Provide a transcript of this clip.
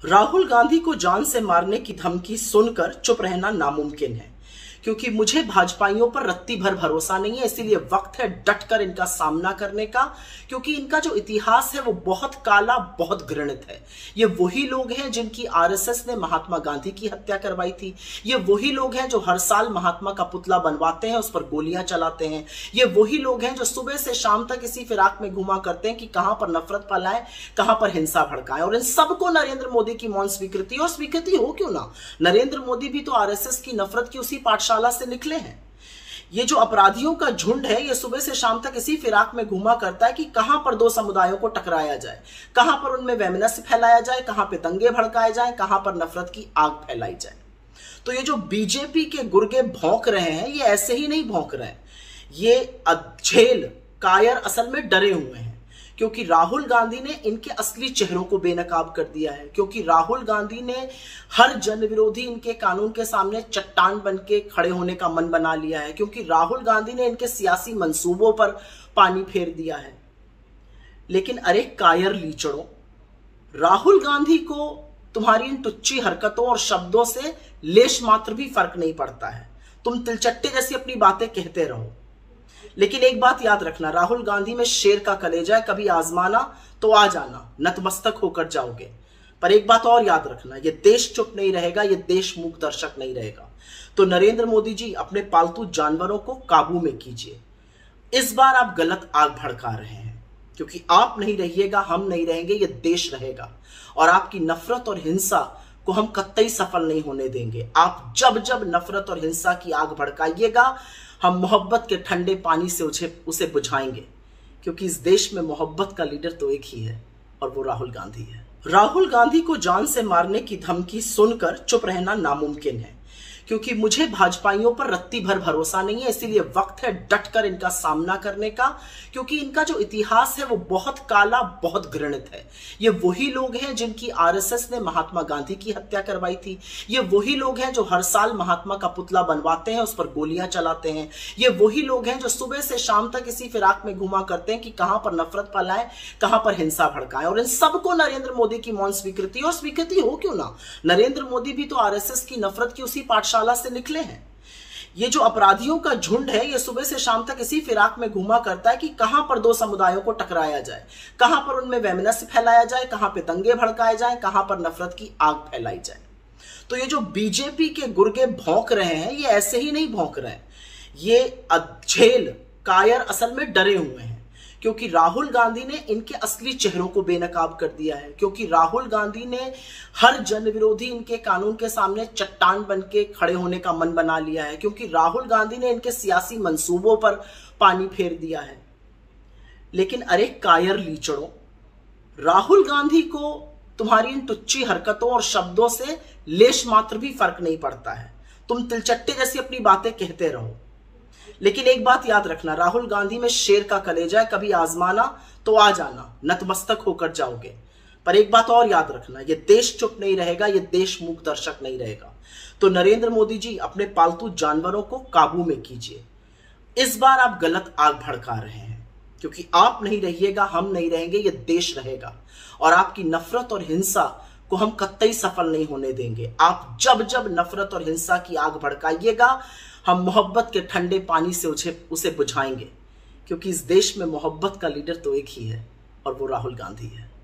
राहुल गांधी को जान से मारने की धमकी सुनकर चुप रहना नामुमकिन है, क्योंकि मुझे भाजपाइयों पर रत्ती भर भरोसा नहीं है। इसीलिए वक्त है डटकर इनका सामना करने का, क्योंकि इनका जो इतिहास है वो बहुत काला, बहुत घृणित है। ये वही लोग हैं जिनकी आरएसएस ने महात्मा गांधी की हत्या करवाई थी। ये वही लोग हैं जो हर साल महात्मा का पुतला बनवाते हैं, उस पर गोलियां चलाते हैं। ये वही लोग हैं जो सुबह से शाम तक इसी फिराक में घुमा करते हैं कि कहां पर नफरत फैलाएं, कहां पर हिंसा भड़काएं। और इन सबको नरेंद्र मोदी की मौन स्वीकृति, और स्वीकृति हो क्यों ना, नरेंद्र मोदी भी तो आरएसएस की नफरत की उसी पाठशाला से निकले हैं। ये जो अपराधियों का झुंड है, ये सुबह से शाम तक इसी फिराक में घुमा करता है कि कहां पर दो समुदायों को टकराया जाए, कहां पर उनमें वैमनस्य फैलाया जाए, कहां पे दंगे भड़काए जाए, कहां पर नफरत की आग फैलाई जाए। तो ये जो बीजेपी के गुर्गे भौंक रहे हैं, ये ऐसे ही नहीं भौंक रहे हैं, ये अधेल कायर असल में डरे हुए हैं, क्योंकि राहुल गांधी ने इनके असली चेहरों को बेनकाब कर दिया है। क्योंकि राहुल गांधी ने हर जन विरोधी इनके कानून के सामने चट्टान बन के खड़े होने का मन बना लिया है। क्योंकि राहुल गांधी ने इनके सियासी मंसूबों पर पानी फेर दिया है। लेकिन अरे कायर लीचड़ों, राहुल गांधी को तुम्हारी इन टुच्ची हरकतों और शब्दों से लेश मात्र भी फर्क नहीं पड़ता है। तुम तिलचट्टे जैसी अपनी बातें कहते रहो, लेकिन एक बात याद रखना, राहुल गांधी में शेर का कलेजा है। कभी आजमाना तो आ जाना, नतमस्तक होकर जाओगे। पर एक बात और याद रखना, ये देश चुप नहीं रहेगा, ये देश मूक दर्शक नहीं रहेगा। तो नरेंद्र मोदी जी, अपने पालतू जानवरों को काबू में कीजिए। इस बार आप गलत आग भड़का रहे हैं, क्योंकि आप नहीं रहिएगा, हम नहीं रहेंगे, ये देश रहेगा। और आपकी नफरत और हिंसा को हम कतई सफल नहीं होने देंगे। आप जब जब नफरत और हिंसा की आग भड़काइएगा, हम मोहब्बत के ठंडे पानी से उसे बुझाएंगे। क्योंकि इस देश में मोहब्बत का लीडर तो एक ही है, और वो राहुल गांधी है। राहुल गांधी को जान से मारने की धमकी सुनकर चुप रहना नामुमकिन है, क्योंकि मुझे भाजपाइयों पर रत्ती भर भरोसा नहीं है। इसीलिए वक्त है डटकर इनका सामना करने का, क्योंकि इनका जो इतिहास है वो बहुत काला, बहुत घृणित है। ये वही लोग हैं जिनकी आरएसएस ने महात्मा गांधी की हत्या करवाई थी। ये वही लोग हैं जो हर साल महात्मा का पुतला बनवाते हैं, उस पर गोलियां चलाते हैं। ये वही लोग हैं जो सुबह से शाम तक इसी फिराक में घुमा करते हैं कि कहां पर नफरत फैलाएं, कहां पर हिंसा भड़काएं। और इन सबको नरेंद्र मोदी की मौन स्वीकृति, और स्वीकृति हो क्यों ना, नरेंद्र मोदी भी तो आरएसएस की नफरत की उसी पाठशाला से निकले हैं। ये जो अपराधियों का झुंड है, ये सुबह से शाम तक इसी फिराक में घुमा करता है कि कहां पर दो समुदायों को टकराया जाए, कहां पर उनमें वैमनस्य फैलाया जाए, कहां पे दंगे भड़काए जाए, कहां पर नफरत की आग फैलाई जाए। तो ये जो बीजेपी के गुर्गे भौंक रहे हैं, ये ऐसे ही नहीं भौंक रहे हैं, ये अधेल कायर असल में डरे हुए हैं। क्योंकि राहुल गांधी ने इनके असली चेहरों को बेनकाब कर दिया है। क्योंकि राहुल गांधी ने हर जन विरोधी इनके कानून के सामने चट्टान बन के खड़े होने का मन बना लिया है। क्योंकि राहुल गांधी ने इनके सियासी मंसूबों पर पानी फेर दिया है। लेकिन अरे कायर लीचड़ों, राहुल गांधी को तुम्हारी इन टुच्ची हरकतों और शब्दों से लेश मात्र भी फर्क नहीं पड़ता है। तुम तिलचट्टे जैसी अपनी बातें कहते रहो, लेकिन एक बात याद रखना, राहुल गांधी में शेर का कलेजा है। कभी आजमाना तो आ जाना, नतमस्तक होकर जाओगे। पर एक बात और याद रखना, ये देश चुप नहीं रहेगा, ये देश मूक दर्शक नहीं रहेगा। तो नरेंद्र मोदी जी, अपने पालतू जानवरों को काबू में कीजिए। इस बार आप गलत आग भड़का रहे हैं, क्योंकि आप नहीं रहिएगा, हम नहीं रहेंगे, ये देश रहेगा। और आपकी नफरत और हिंसा को हम कतई सफल नहीं होने देंगे। आप जब जब नफरत और हिंसा की आग भड़काइएगा, हम मोहब्बत के ठंडे पानी से उसे बुझाएंगे। क्योंकि इस देश में मोहब्बत का लीडर तो एक ही है, और वो राहुल गांधी है।